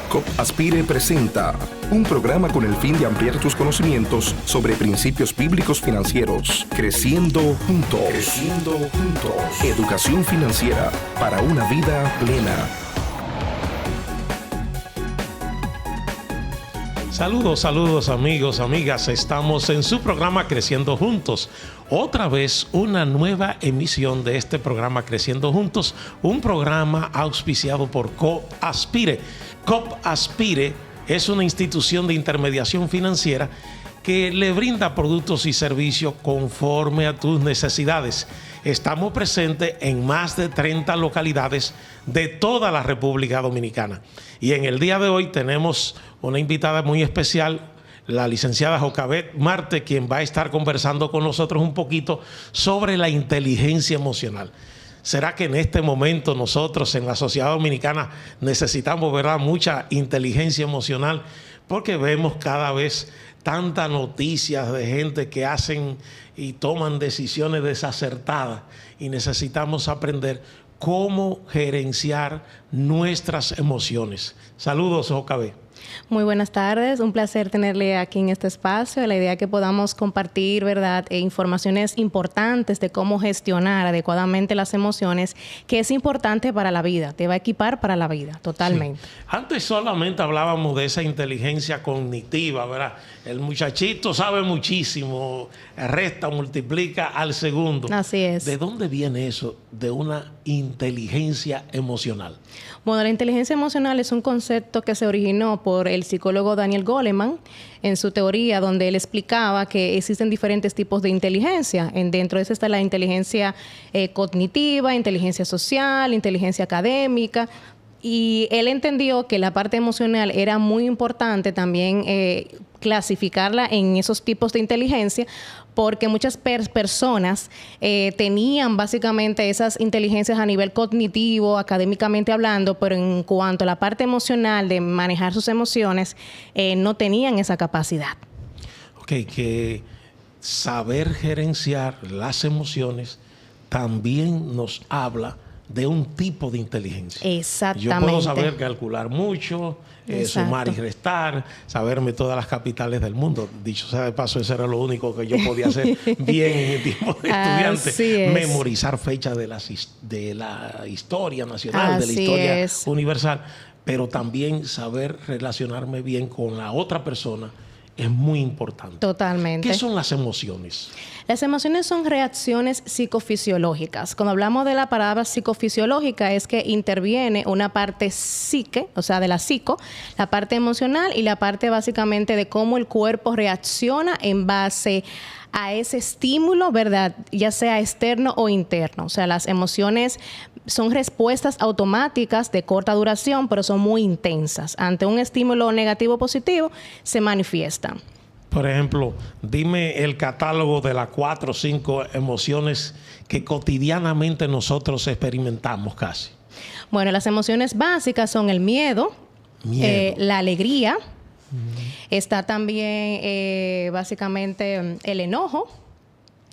COP Aspire presenta un programa con el fin de ampliar tus conocimientos sobre principios bíblicos financieros. Creciendo juntos. Creciendo juntos. Educación financiera para una vida plena. Saludos amigos, amigas. Estamos en su programa Creciendo Juntos. Otra vez una nueva emisión de este programa Creciendo Juntos, un programa auspiciado por COP Aspire. COP Aspire es una institución de intermediación financiera que le brinda productos y servicios conforme a tus necesidades. Estamos presentes en más de 30 localidades de toda la República Dominicana. Y en el día de hoy tenemos una invitada muy especial, la licenciada Jocabet Marte, quien va a estar conversando con nosotros un poquito sobre la inteligencia emocional. ¿Será que en este momento nosotros en la sociedad dominicana necesitamos, verdad, mucha inteligencia emocional? Porque vemos cada vez tantas noticias de gente que hacen y toman decisiones desacertadas y necesitamos aprender cómo gerenciar nuestras emociones. Saludos, Jocabet. Muy buenas tardes, un placer tenerle aquí en este espacio. La idea es que podamos compartir, ¿verdad?, informaciones importantes de cómo gestionar adecuadamente las emociones, que es importante para la vida, te va a equipar para la vida, totalmente. Sí. Antes solamente hablábamos de esa inteligencia cognitiva, ¿verdad? El muchachito sabe muchísimo, resta, multiplica al segundo. Así es. ¿De dónde viene eso de una inteligencia emocional? Bueno, la inteligencia emocional es un concepto que se originó por el psicólogo Daniel Goleman en su teoría, donde él explicaba que existen diferentes tipos de inteligencia. Dentro de eso está la inteligencia cognitiva, inteligencia social, inteligencia académica. Y él entendió que la parte emocional era muy importante también clasificarla en esos tipos de inteligencia, porque muchas personas tenían básicamente esas inteligencias a nivel cognitivo, académicamente hablando, pero en cuanto a la parte emocional de manejar sus emociones, no tenían esa capacidad. Ok, que saber gerenciar las emociones también nos habla de un tipo de inteligencia. Exactamente. Yo puedo saber calcular mucho, sumar y restar, saberme todas las capitales del mundo. Dicho sea de paso, eso era lo único que yo podía hacer bien en mi tiempo de estudiante. Memorizar fechas de la historia nacional, de la historia universal, pero también saber relacionarme bien con la otra persona es muy importante. Totalmente. ¿Qué son las emociones? Las emociones son reacciones psicofisiológicas. Cuando hablamos de la palabra psicofisiológica es que interviene una parte psique, o sea, de la psico, la parte emocional y la parte básicamente de cómo el cuerpo reacciona en base a ese estímulo, ¿verdad?, ya sea externo o interno. O sea, las emociones son respuestas automáticas de corta duración, pero son muy intensas. Ante un estímulo negativo o positivo, se manifiestan. Por ejemplo, dime el catálogo de las 4 o 5 emociones que cotidianamente nosotros experimentamos casi. Bueno, las emociones básicas son el miedo. La alegría. Está también básicamente el enojo,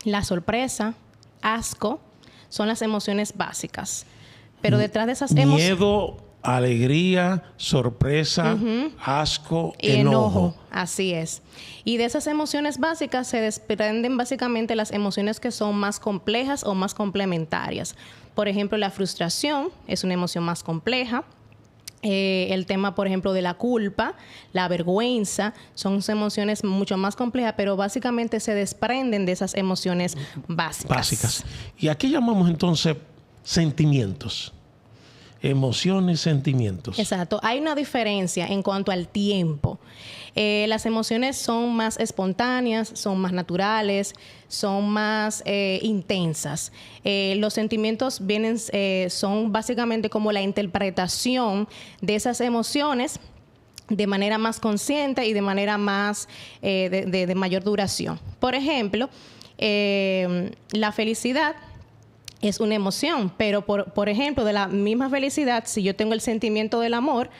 la sorpresa, asco. Son las emociones básicas. Pero detrás de esas emociones... Miedo, alegría, sorpresa, asco, enojo. Así es. Y de esas emociones básicas se desprenden básicamente las emociones que son más complejas o más complementarias. Por ejemplo, la frustración es una emoción más compleja. El tema, por ejemplo, de la culpa, la vergüenza, son emociones mucho más complejas, pero básicamente se desprenden de esas emociones básicas. ¿Y a qué llamamos entonces sentimientos? Emociones, sentimientos. Exacto. Hay una diferencia en cuanto al tiempo. Las emociones son más espontáneas, son más naturales, son más intensas. Los sentimientos son básicamente como la interpretación de esas emociones de manera más consciente y de manera más de mayor duración. Por ejemplo, la felicidad es una emoción, pero por ejemplo, de la misma felicidad, si yo tengo el sentimiento del amor,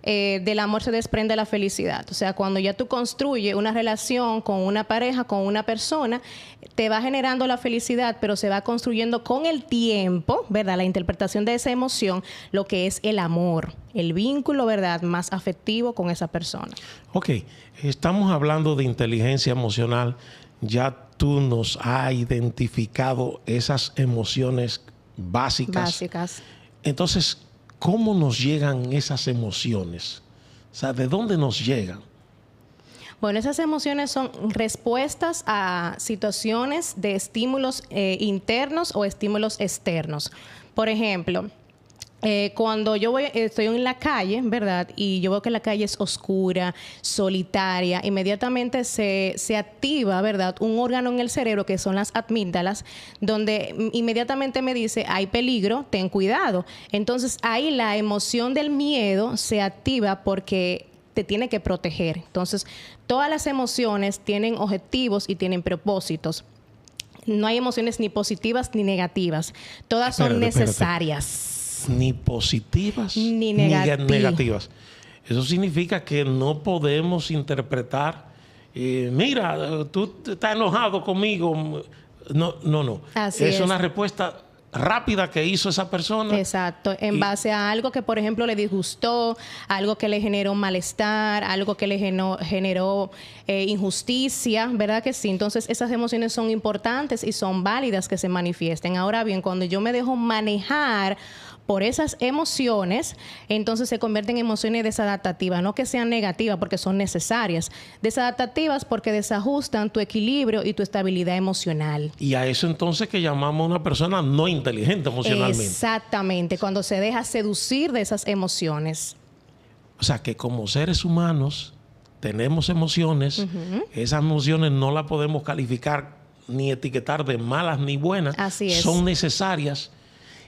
del amor se desprende la felicidad. O sea, cuando ya tú construyes una relación con una pareja, con una persona, te va generando la felicidad, pero se va construyendo con el tiempo, ¿verdad? La interpretación de esa emoción, lo que es el amor, el vínculo, ¿verdad?, más afectivo con esa persona. Ok, estamos hablando de inteligencia emocional. Ya tú nos has identificado esas emociones básicas. Entonces, ¿cómo nos llegan esas emociones? O sea, ¿de dónde nos llegan? Bueno, esas emociones son respuestas a situaciones de estímulos internos o estímulos externos. Por ejemplo, cuando estoy en la calle, ¿verdad? Y yo veo que la calle es oscura, solitaria, inmediatamente se activa, ¿verdad?, un órgano en el cerebro que son las amígdalas, donde inmediatamente me dice, hay peligro, ten cuidado. Entonces ahí la emoción del miedo se activa porque te tiene que proteger. Entonces, todas las emociones tienen objetivos y tienen propósitos. No hay emociones ni positivas ni negativas. Todas son necesarias. Ni positivas ni negativas. Eso significa que no podemos interpretar, mira, tú estás enojado conmigo. No. Así es una respuesta rápida que hizo esa persona. Exacto, en base a algo que, por ejemplo, le disgustó, algo que le generó malestar, algo que le generó injusticia, ¿verdad que sí? Entonces, esas emociones son importantes y son válidas que se manifiesten. Ahora bien, cuando yo me dejo manejar por esas emociones, entonces se convierten en emociones desadaptativas, no que sean negativas porque son necesarias, desadaptativas porque desajustan tu equilibrio y tu estabilidad emocional. Y a eso entonces que llamamos a una persona no inteligente emocionalmente. Exactamente, cuando se deja seducir de esas emociones. O sea que como seres humanos tenemos emociones, esas emociones no las podemos calificar ni etiquetar de malas ni buenas. Así es. Son necesarias.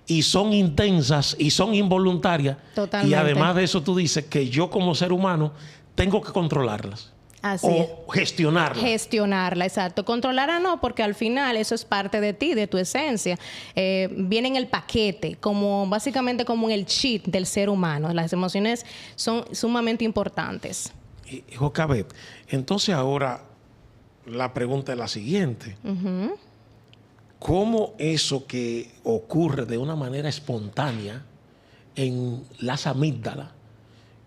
Y son intensas y son involuntarias. Totalmente. Y además de eso tú dices que yo como ser humano tengo que controlarlas. Así o es. gestionarlas. Gestionarla, exacto. Controlarla no, porque al final eso es parte de ti, de tu esencia. Viene en el paquete, básicamente como en el chip del ser humano. Las emociones son sumamente importantes. Jocabet, entonces ahora la pregunta es la siguiente. ¿Cómo eso que ocurre de una manera espontánea en las amígdalas,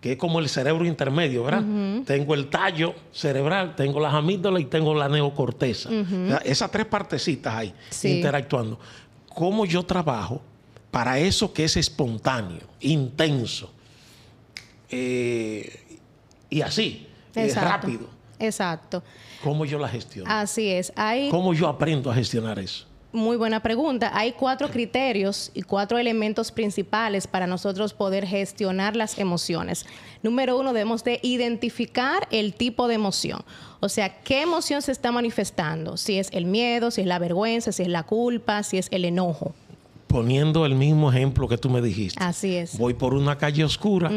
que es como el cerebro intermedio, ¿verdad? Tengo el tallo cerebral, tengo las amígdalas y tengo la neocorteza. O sea, esas tres partecitas ahí interactuando. ¿Cómo yo trabajo para eso que es espontáneo, intenso y así, rápido? Exacto. ¿Cómo yo la gestiono? Así es. ¿Cómo yo aprendo a gestionar eso? Muy buena pregunta. Hay 4 criterios y 4 elementos principales para nosotros poder gestionar las emociones. Número 1, debemos de identificar el tipo de emoción. O sea, ¿qué emoción se está manifestando? Si es el miedo, si es la vergüenza, si es la culpa, si es el enojo. Poniendo el mismo ejemplo que tú me dijiste. Así es. Voy por una calle oscura,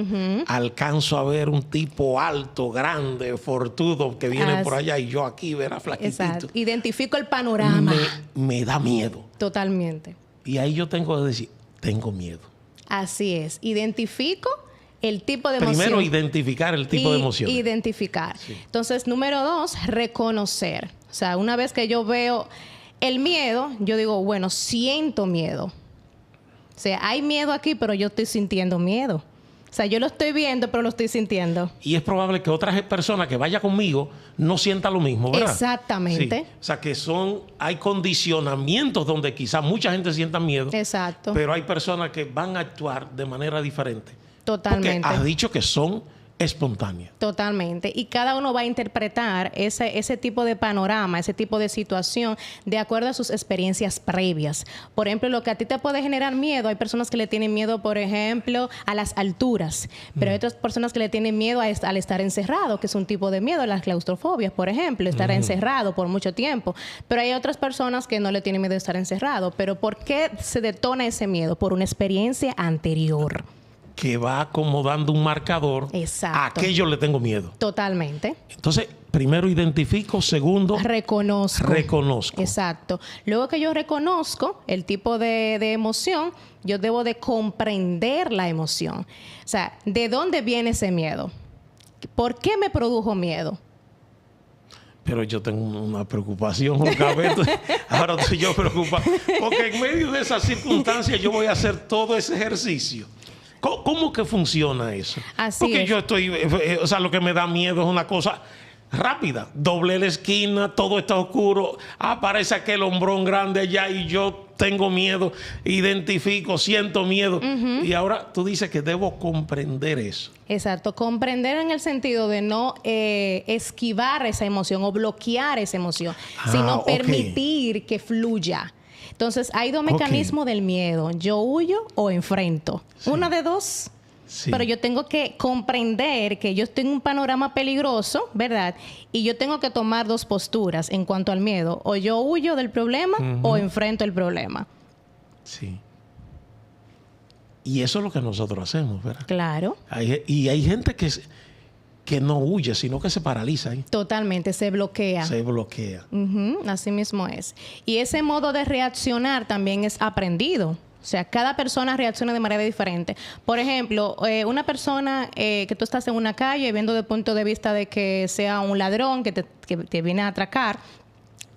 alcanzo a ver un tipo alto, grande, fortudo que viene por allá y yo aquí verá flaquitito. Exacto. Identifico el panorama. Me da miedo. Totalmente. Y ahí yo tengo que decir, tengo miedo. Así es. Identifico el tipo de emoción. Primero, identificar el tipo de emoción. Identificar. Sí. Entonces, número 2, reconocer. O sea, una vez que yo veo el miedo, yo digo, bueno, siento miedo. O sea, hay miedo aquí, pero yo estoy sintiendo miedo. O sea, yo lo estoy viendo, pero lo estoy sintiendo. Y es probable que otras personas que vayan conmigo no sientan lo mismo, ¿verdad? Exactamente. Sí. O sea, que hay condicionamientos donde quizás mucha gente sienta miedo. Exacto. Pero hay personas que van a actuar de manera diferente. Totalmente. Porque has dicho que son espontáneas. Totalmente. Y cada uno va a interpretar ese tipo de panorama, ese tipo de situación de acuerdo a sus experiencias previas. Por ejemplo, lo que a ti te puede generar miedo, hay personas que le tienen miedo, por ejemplo, a las alturas, pero hay otras personas que le tienen miedo al estar encerrado, que es un tipo de miedo, las claustrofobias, por ejemplo, estar encerrado por mucho tiempo. Pero hay otras personas que no le tienen miedo de estar encerrado. Pero ¿por qué se detona ese miedo? Por una experiencia anterior. Que va acomodando un marcador. Exacto. A aquello le tengo miedo. Totalmente. Entonces, primero identifico, segundo reconozco. Exacto. Luego que yo reconozco el tipo de emoción, yo debo de comprender la emoción. O sea, ¿de dónde viene ese miedo? ¿Por qué me produjo miedo? Pero yo tengo una preocupación, ahora estoy yo preocupado. Porque en medio de esas circunstancias yo voy a hacer todo ese ejercicio. ¿Cómo que funciona eso? Porque yo estoy... o sea, lo que me da miedo es una cosa rápida. Doblé la esquina, todo está oscuro. Aparece aquel hombrón grande allá y yo tengo miedo. Identifico, siento miedo. Y ahora tú dices que debo comprender eso. Exacto. Comprender en el sentido de no esquivar esa emoción o bloquear esa emoción, sino permitir que fluya. Entonces, hay dos mecanismos del miedo. Yo huyo o enfrento. Sí. Una de dos. Sí. Pero yo tengo que comprender que yo estoy en un panorama peligroso, ¿verdad? Y yo tengo que tomar dos posturas en cuanto al miedo. O yo huyo del problema o enfrento el problema. Sí. Y eso es lo que nosotros hacemos, ¿verdad? Claro. Y hay gente que no huye, sino que se paraliza. Totalmente, se bloquea. Se bloquea. Así mismo es. Y ese modo de reaccionar también es aprendido. O sea, cada persona reacciona de manera diferente. Por ejemplo, una persona que tú estás en una calle viendo desde el punto de vista de que sea un ladrón que te viene a atracar.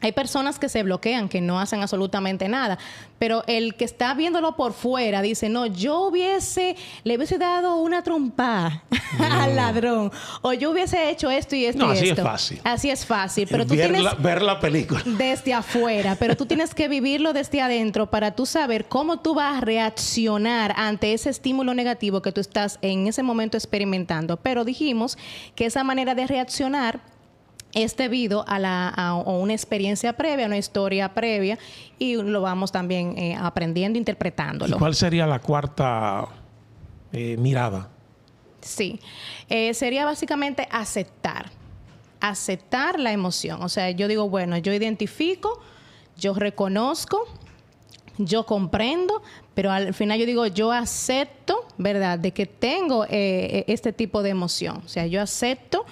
Hay personas que se bloquean, que no hacen absolutamente nada. Pero el que está viéndolo por fuera dice, no, le hubiese dado una trompada al ladrón. O yo hubiese hecho esto y esto y esto. Así es fácil. Así es fácil. Pero tú ver la película. Desde afuera. Pero tú tienes que vivirlo desde adentro para tú saber cómo tú vas a reaccionar ante ese estímulo negativo que tú estás en ese momento experimentando. Pero dijimos que esa manera de reaccionar es debido a una experiencia previa, una historia previa, y lo vamos también aprendiendo, interpretándolo. ¿Y cuál sería la cuarta mirada? Sí, sería básicamente aceptar la emoción. O sea, yo digo, bueno, yo identifico, yo reconozco, yo comprendo, pero al final yo digo, yo acepto, ¿verdad?, de que tengo este tipo de emoción. O sea, yo acepto.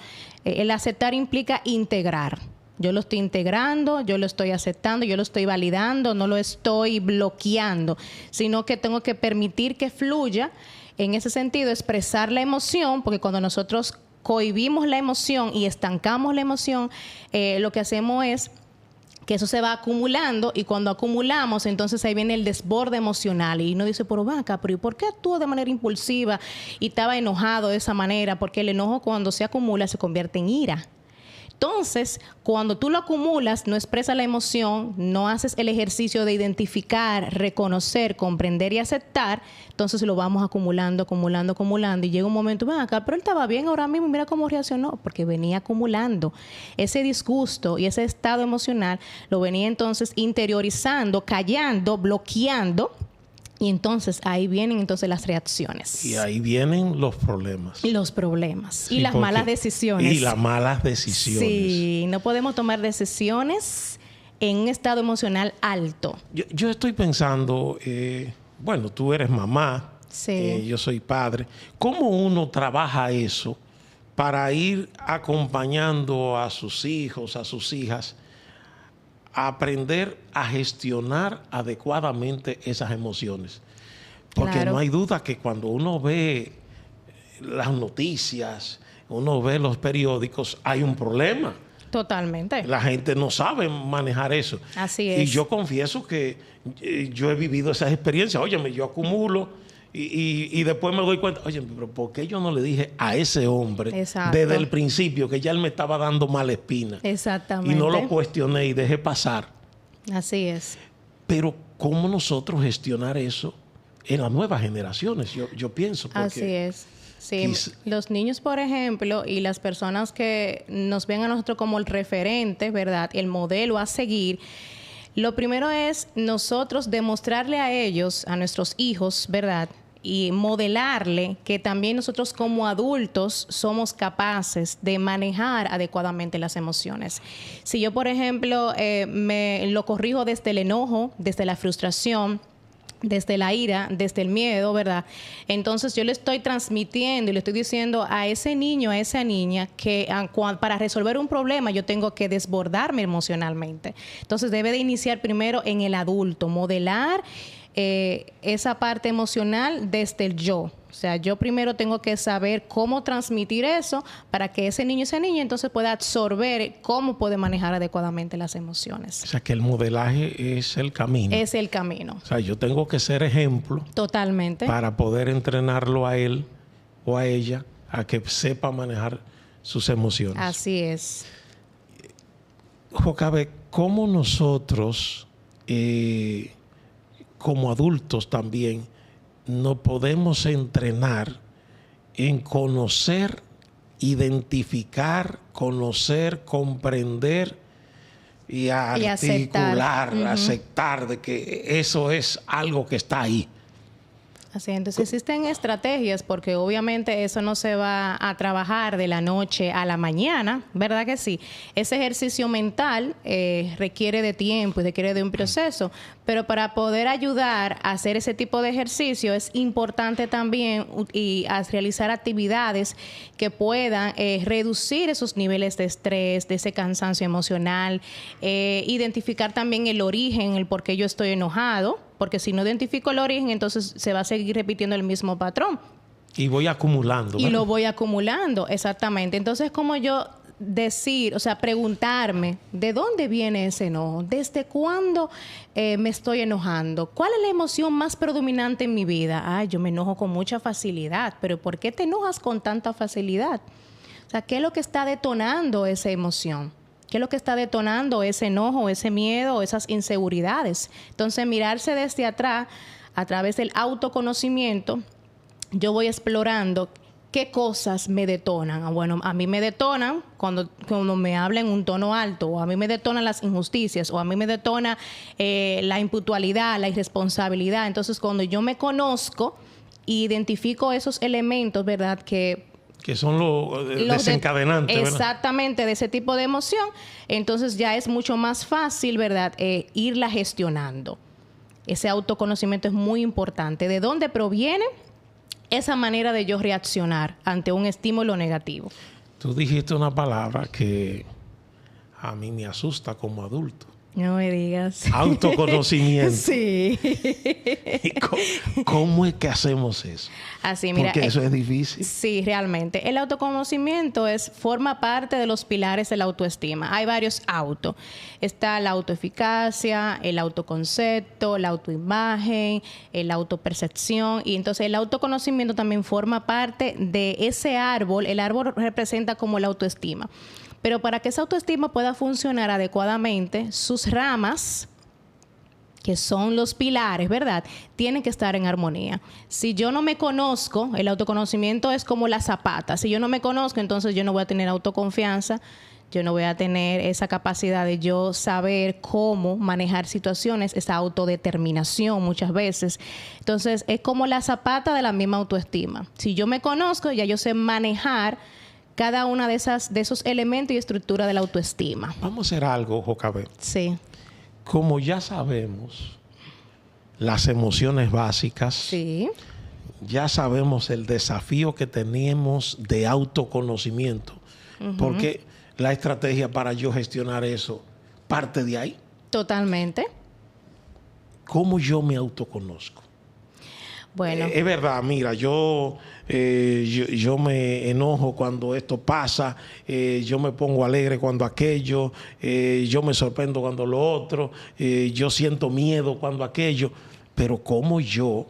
El aceptar implica integrar. Yo lo estoy integrando, yo lo estoy aceptando, yo lo estoy validando, no lo estoy bloqueando, sino que tengo que permitir que fluya. En ese sentido, expresar la emoción, porque cuando nosotros cohibimos la emoción y estancamos la emoción, lo que hacemos es que eso se va acumulando, y cuando acumulamos, entonces ahí viene el desborde emocional y uno dice, pero vaca, pero ¿y por qué actúo de manera impulsiva y estaba enojado de esa manera? Porque el enojo, cuando se acumula, se convierte en ira. Entonces, cuando tú lo acumulas, no expresas la emoción, no haces el ejercicio de identificar, reconocer, comprender y aceptar, entonces lo vamos acumulando, y llega un momento, ven acá, pero él estaba bien ahora mismo, mira cómo reaccionó, porque venía acumulando ese disgusto y ese estado emocional, lo venía entonces interiorizando, callando, bloqueando. Y entonces ahí vienen las reacciones. Y ahí vienen los problemas. Sí, y las malas decisiones. Y las malas decisiones. Sí, no podemos tomar decisiones en un estado emocional alto. Yo estoy pensando, bueno, tú eres mamá, sí. Yo soy padre. ¿Cómo uno trabaja eso para ir acompañando a sus hijos, a sus hijas, a aprender a gestionar adecuadamente esas emociones? Porque claro, no hay duda que cuando uno ve las noticias, uno ve los periódicos, hay un problema. Totalmente. La gente no sabe manejar eso. Así es. Y yo confieso que yo he vivido esas experiencias. Óyeme, yo acumulo y después me doy cuenta, oye, pero ¿por qué yo no le dije a ese hombre desde el principio que ya él me estaba dando mala espina? Exactamente. Y no lo cuestioné y dejé pasar. Así es. Pero ¿cómo nosotros gestionar eso en las nuevas generaciones? Yo pienso. Porque así es. Sí, los niños, por ejemplo, y las personas que nos ven a nosotros como el referente, ¿verdad?, el modelo a seguir. Lo primero es nosotros demostrarle a ellos, a nuestros hijos, ¿verdad?, y modelarle que también nosotros como adultos somos capaces de manejar adecuadamente las emociones. Si yo, por ejemplo, me lo corrijo desde el enojo, desde la frustración, desde la ira, desde el miedo, ¿verdad? Entonces yo le estoy transmitiendo y le estoy diciendo a ese niño, a esa niña, que para resolver un problema yo tengo que desbordarme emocionalmente. Entonces debe de iniciar primero en el adulto, modelar esa parte emocional desde el yo. O sea, yo primero tengo que saber cómo transmitir eso para que ese niño, esa niña, entonces pueda absorber cómo puede manejar adecuadamente las emociones. O sea, que el modelaje es el camino. Es el camino. O sea, yo tengo que ser ejemplo. Totalmente. Para poder entrenarlo a él o a ella a que sepa manejar sus emociones. Así es. Jocabe, ¿cómo nosotros, como adultos también, nos podemos entrenar en conocer, identificar, conocer, comprender y articular, aceptar de que eso es algo que está ahí? Así, entonces existen estrategias porque obviamente eso no se va a trabajar de la noche a la mañana, ¿verdad que sí? Ese ejercicio mental requiere de tiempo y requiere de un proceso, pero para poder ayudar a hacer ese tipo de ejercicio es importante también realizar actividades que puedan reducir esos niveles de estrés, de ese cansancio emocional, identificar también el origen, el por qué yo estoy enojado. Porque si no identifico el origen, entonces se va a seguir repitiendo el mismo patrón. Y voy acumulando. Y lo voy acumulando, exactamente. Entonces, como yo decir, o sea, preguntarme, ¿de dónde viene ese enojo? ¿Desde cuándo me estoy enojando? ¿Cuál es la emoción más predominante en mi vida? Ay, yo me enojo con mucha facilidad. ¿Pero por qué te enojas con tanta facilidad? O sea, ¿qué es lo que está detonando esa emoción? ¿Qué es lo que está detonando ese enojo, ese miedo, esas inseguridades? Entonces, mirarse desde atrás, a través del autoconocimiento, yo voy explorando qué cosas me detonan. Bueno, a mí me detonan cuando me hablan en un tono alto, o a mí me detonan las injusticias, o a mí me detona la impuntualidad, la irresponsabilidad. Entonces, cuando yo me conozco, identifico esos elementos, ¿verdad?, que son los desencadenantes, ¿verdad? Exactamente, de ese tipo de emoción. Entonces ya es mucho más fácil, ¿verdad?, irla gestionando. Ese autoconocimiento es muy importante. ¿De dónde proviene esa manera de yo reaccionar ante un estímulo negativo? Tú dijiste una palabra que a mí me asusta como adulto. No me digas. Autoconocimiento. Sí. ¿Cómo es que hacemos eso? Así, mira. Porque eso es difícil. Sí, realmente. El autoconocimiento forma parte de los pilares de la autoestima. Hay varios autos. Está la autoeficacia, el autoconcepto, la autoimagen, la autopercepción. Y entonces el autoconocimiento también forma parte de ese árbol. El árbol representa como la autoestima. Pero para que esa autoestima pueda funcionar adecuadamente, sus ramas, que son los pilares, ¿verdad?, tienen que estar en armonía. Si yo no me conozco, el autoconocimiento es como la zapata. Si yo no me conozco, entonces yo no voy a tener autoconfianza, yo no voy a tener esa capacidad de yo saber cómo manejar situaciones, esa autodeterminación muchas veces. Entonces, es como la zapata de la misma autoestima. Si yo me conozco, ya yo sé manejar cada una de esos elementos y estructura de la autoestima. Vamos a hacer algo, Jocabe. Sí. Como ya sabemos las emociones básicas, sí, ya sabemos el desafío que tenemos de autoconocimiento, porque la estrategia para yo gestionar eso parte de ahí. Totalmente. ¿Cómo yo me autoconozco? Bueno. Es verdad, mira, yo me enojo cuando esto pasa, yo me pongo alegre cuando aquello, yo me sorprendo cuando lo otro, yo siento miedo cuando aquello, pero como yo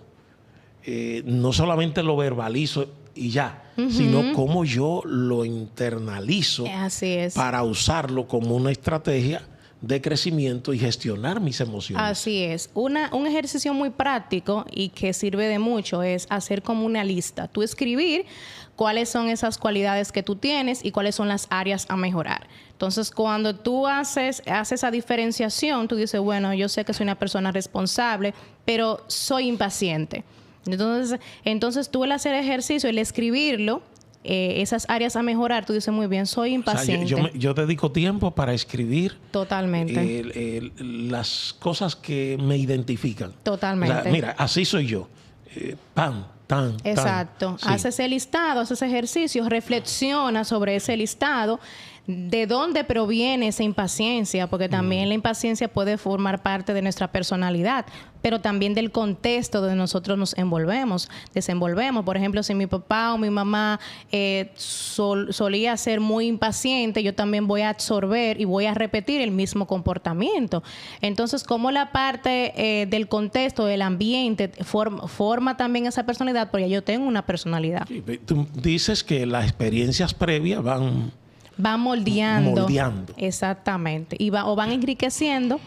no solamente lo verbalizo y ya, sino como yo lo internalizo. Así es. Para usarlo como una estrategia de crecimiento y gestionar mis emociones. Así es. Un ejercicio muy práctico y que sirve de mucho es hacer como una lista. Tú escribir cuáles son esas cualidades que tú tienes y cuáles son las áreas a mejorar. Entonces, cuando tú haces esa diferenciación, tú dices, bueno, yo sé que soy una persona responsable, pero soy impaciente. Entonces tú el hacer ejercicio, el escribirlo, esas áreas a mejorar, tú dices muy bien, soy impaciente. O sea, yo dedico tiempo para escribir totalmente las cosas que me identifican. Totalmente. O sea, mira, así soy yo. Exacto. Sí. Haces el listado, haces ejercicios, reflexiona sobre ese listado, de dónde proviene esa impaciencia, porque también la impaciencia puede formar parte de nuestra personalidad, pero también del contexto donde nosotros nos desenvolvemos. Por ejemplo, si mi papá o mi mamá solía ser muy impaciente, yo también voy a absorber y voy a repetir el mismo comportamiento. Entonces, como la parte del contexto, del ambiente, forma también esa personalidad, porque yo tengo una personalidad. Sí, tú dices que las experiencias previas van moldeando. Exactamente. O van enriqueciendo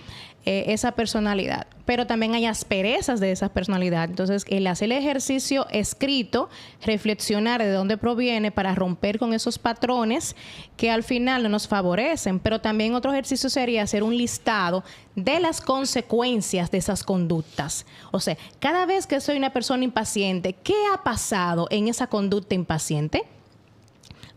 esa personalidad. Pero también hay asperezas de esa personalidad. Entonces, el hacer el ejercicio escrito, reflexionar de dónde proviene para romper con esos patrones que al final no nos favorecen. Pero también otro ejercicio sería hacer un listado de las consecuencias de esas conductas. O sea, cada vez que soy una persona impaciente, ¿qué ha pasado en esa conducta impaciente?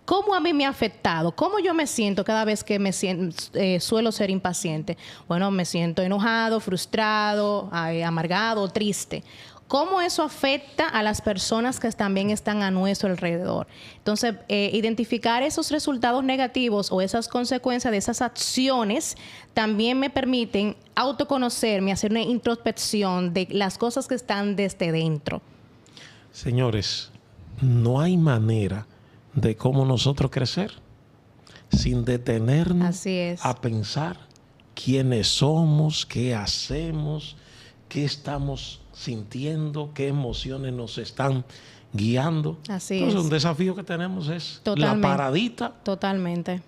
¿Cómo a mí me ha afectado? ¿Cómo yo me siento cada vez que suelo ser impaciente? Bueno, me siento enojado, frustrado, amargado, triste. ¿Cómo eso afecta a las personas que también están a nuestro alrededor? Entonces, identificar esos resultados negativos o esas consecuencias de esas acciones también me permiten autoconocerme, hacer una introspección de las cosas que están desde dentro. Señores, no hay manera de cómo nosotros crecer sin detenernos a pensar quiénes somos, qué hacemos, qué estamos sintiendo, qué emociones nos están guiando. Entonces, un desafío que tenemos es la paradita. Totalmente.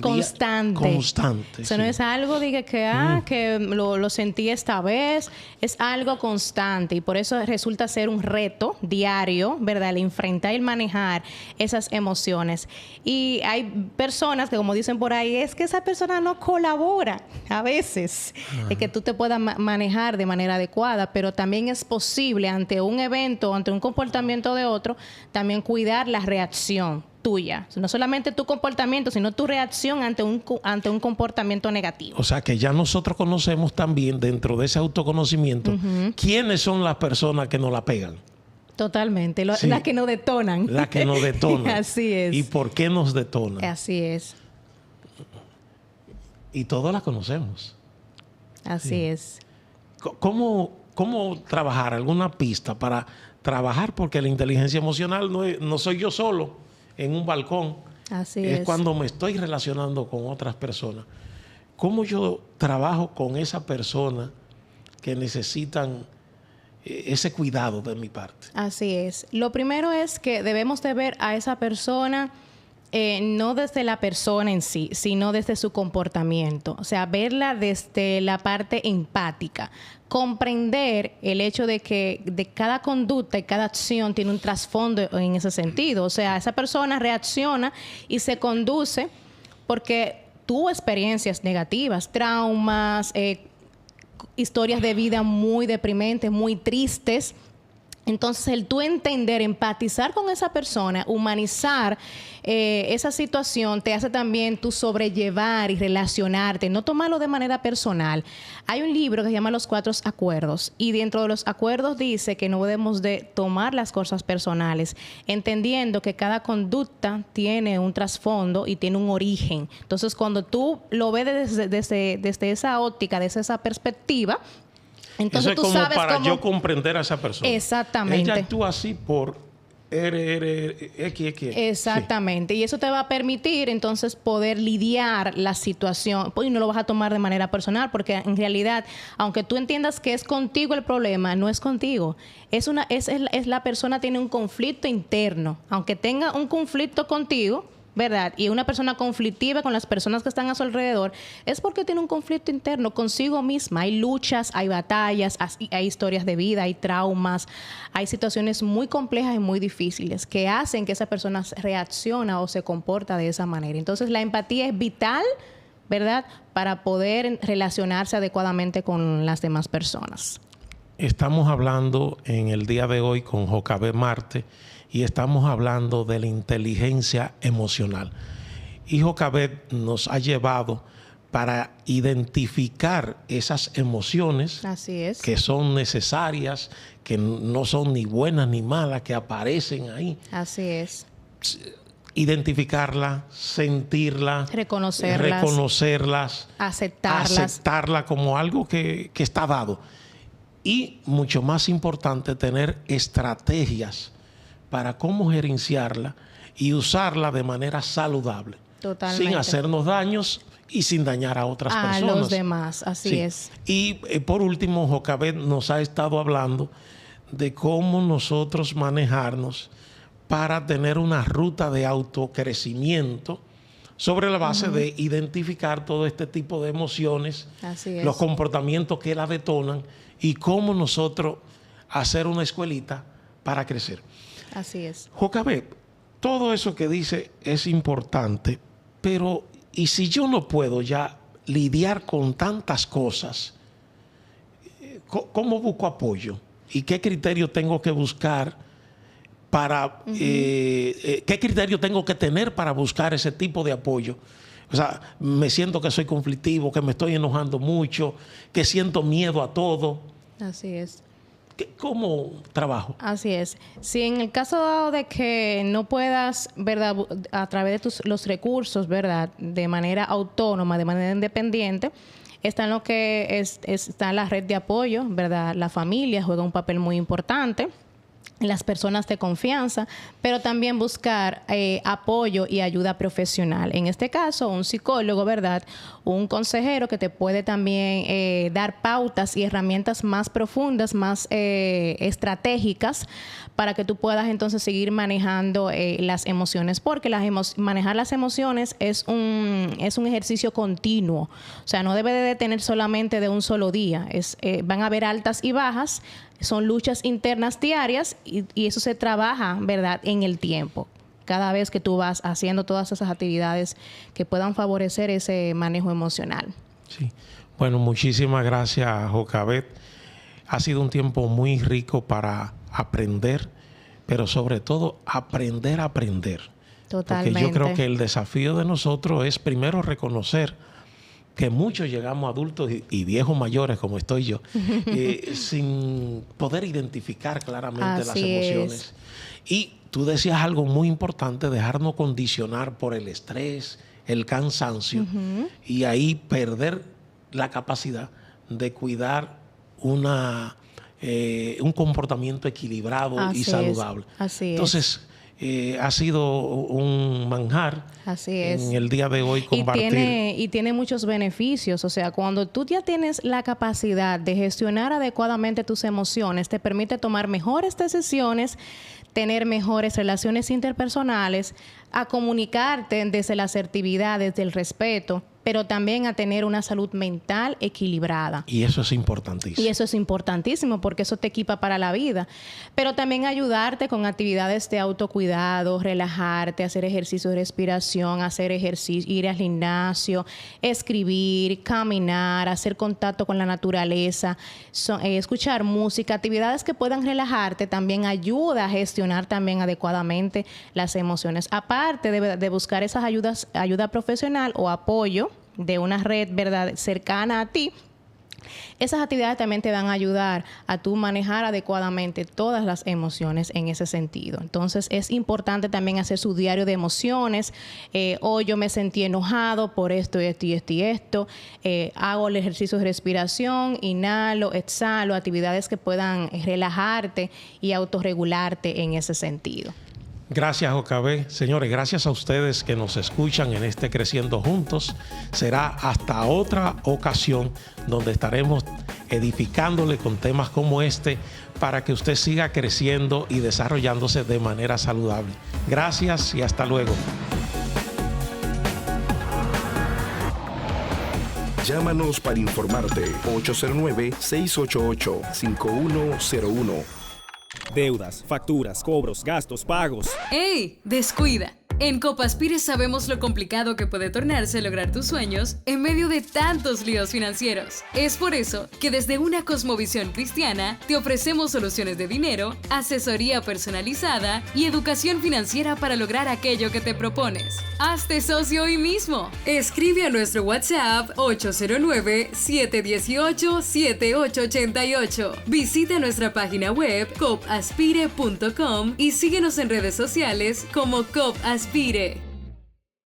Constante. Eso no es algo que lo sentí esta vez. Es algo constante y por eso resulta ser un reto diario, ¿verdad? El enfrentar y manejar esas emociones. Y hay personas que, como dicen por ahí, es que esa persona no colabora a veces. Es que tú te puedas manejar de manera adecuada, pero también es posible ante un evento, ante un comportamiento de otro, también cuidar la reacción tuya. No solamente tu comportamiento, sino tu reacción ante un comportamiento negativo. O sea, que ya nosotros conocemos también, dentro de ese autoconocimiento, quiénes son las personas que nos la pegan. Totalmente. Las que nos detonan. Las que nos detonan. Así es. ¿Y por qué nos detonan? Así es. Y todas las conocemos. Así es. ¿Cómo trabajar? ¿Alguna pista para trabajar? Porque la inteligencia emocional no soy yo solo en un balcón. Así es. Cuando me estoy relacionando con otras personas. ¿Cómo yo trabajo con esa persona que necesitan ese cuidado de mi parte? Así es. Lo primero es que debemos de ver a esa persona no desde la persona en sí, sino desde su comportamiento. O sea, verla desde la parte empática. Comprender el hecho de que de cada conducta y cada acción tiene un trasfondo en ese sentido. O sea, esa persona reacciona y se conduce porque tuvo experiencias negativas, traumas, historias de vida muy deprimentes, muy tristes. Entonces, el tú entender, empatizar con esa persona, humanizar esa situación, te hace también tú sobrellevar y relacionarte, no tomarlo de manera personal. Hay un libro que se llama Los 4 Acuerdos y dentro de los acuerdos dice que no debemos de tomar las cosas personales, entendiendo que cada conducta tiene un trasfondo y tiene un origen. Entonces, cuando tú lo ves desde esa óptica, desde esa perspectiva, entonces, eso es como para yo comprender a esa persona. Exactamente. Ella actúa así por XX. Exactamente. Sí. Y eso te va a permitir entonces poder lidiar la situación. Y no lo vas a tomar de manera personal porque en realidad, aunque tú entiendas que es contigo el problema, no es contigo. Es la persona tiene un conflicto interno. Aunque tenga un conflicto contigo, ¿verdad? Y una persona conflictiva con las personas que están a su alrededor, es porque tiene un conflicto interno consigo misma. Hay luchas, hay batallas, hay historias de vida, hay traumas, hay situaciones muy complejas y muy difíciles que hacen que esa persona reacciona o se comporta de esa manera. Entonces, la empatía es vital, ¿verdad?, para poder relacionarse adecuadamente con las demás personas. Estamos hablando en el día de hoy con Jocabet Marte y estamos hablando de la inteligencia emocional. Y Jocabet nos ha llevado para identificar esas emociones. Así es. Que son necesarias, que no son ni buenas ni malas, que aparecen ahí. Así es. Identificarla, sentirla, reconocerlas, aceptarla como algo que está dado. Y mucho más importante, tener estrategias para cómo gerenciarla y usarla de manera saludable. Totalmente. Sin hacernos daños y sin dañar a otras personas. A los demás, así es. Y por último, Jocabet nos ha estado hablando de cómo nosotros manejarnos para tener una ruta de autocrecimiento sobre la base de identificar todo este tipo de emociones, los comportamientos que la detonan y cómo nosotros hacer una escuelita para crecer. Así es. Jocabet, todo eso que dice es importante, pero ¿y si yo no puedo ya lidiar con tantas cosas? ¿Cómo busco apoyo? ¿Y qué criterio tengo que buscar para... qué criterio tengo que tener para buscar ese tipo de apoyo? O sea, me siento que soy conflictivo, que me estoy enojando mucho, que siento miedo a todo. Así es. ¿Cómo trabajo? Así es. Si en el caso de que no puedas, ¿verdad?, a través de los recursos, ¿verdad?, de manera autónoma, de manera independiente, está en lo que está en la red de apoyo, ¿verdad? La familia juega un papel muy importante, las personas de confianza, pero también buscar apoyo y ayuda profesional. En este caso, un psicólogo, ¿verdad?, un consejero que te puede también dar pautas y herramientas más profundas, más estratégicas, para que tú puedas entonces seguir manejando las emociones, porque manejar las emociones es un ejercicio continuo. O sea, no debe de detener solamente de un solo día. Van a haber altas y bajas, son luchas internas diarias y eso se trabaja, ¿verdad?, en el tiempo. Cada vez que tú vas haciendo todas esas actividades que puedan favorecer ese manejo emocional. Sí. Bueno, muchísimas gracias, Jocabet. Ha sido un tiempo muy rico para aprender, pero sobre todo aprender a aprender. Totalmente. Porque yo creo que el desafío de nosotros es primero reconocer que muchos llegamos adultos y viejos mayores, como estoy yo, sin poder identificar claramente las emociones. Y tú decías algo muy importante, dejarnos condicionar por el estrés, el cansancio, y ahí perder la capacidad de cuidar un comportamiento equilibrado y saludable. Entonces, ha sido un manjar en el día de hoy compartir. Y tiene muchos beneficios. O sea, cuando tú ya tienes la capacidad de gestionar adecuadamente tus emociones, te permite tomar mejores decisiones, tener mejores relaciones interpersonales, a comunicarte desde la asertividad, desde el respeto, pero también a tener una salud mental equilibrada. Y eso es importantísimo. Y eso es importantísimo porque eso te equipa para la vida. Pero también ayudarte con actividades de autocuidado, relajarte, hacer ejercicio de respiración, hacer ejercicio, ir al gimnasio, escribir, caminar, hacer contacto con la naturaleza, escuchar música, actividades que puedan relajarte, también ayuda a gestionar también adecuadamente las emociones. Aparte de buscar esas ayuda profesional o apoyo de una red, ¿verdad?, cercana a ti, esas actividades también te van a ayudar a tú manejar adecuadamente todas las emociones en ese sentido. Entonces, es importante también hacer su diario de emociones. Hoy yo me sentí enojado por esto y esto y esto y esto. Hago el ejercicio de respiración, inhalo, exhalo, actividades que puedan relajarte y autorregularte en ese sentido. Gracias, Jocabet. Señores, gracias a ustedes que nos escuchan en este Creciendo Juntos. Será hasta otra ocasión donde estaremos edificándole con temas como este para que usted siga creciendo y desarrollándose de manera saludable. Gracias y hasta luego. Llámanos para informarte. 809-688-5101. Deudas, facturas, cobros, gastos, pagos. ¡Ey! Descuida. En Copaspire sabemos lo complicado que puede tornarse lograr tus sueños en medio de tantos líos financieros. Es por eso que desde una cosmovisión cristiana te ofrecemos soluciones de dinero, asesoría personalizada y educación financiera para lograr aquello que te propones. Hazte socio hoy mismo. Escribe a nuestro WhatsApp 809-718-7888. Visita nuestra página web copaspire.com y síguenos en redes sociales como Copaspire.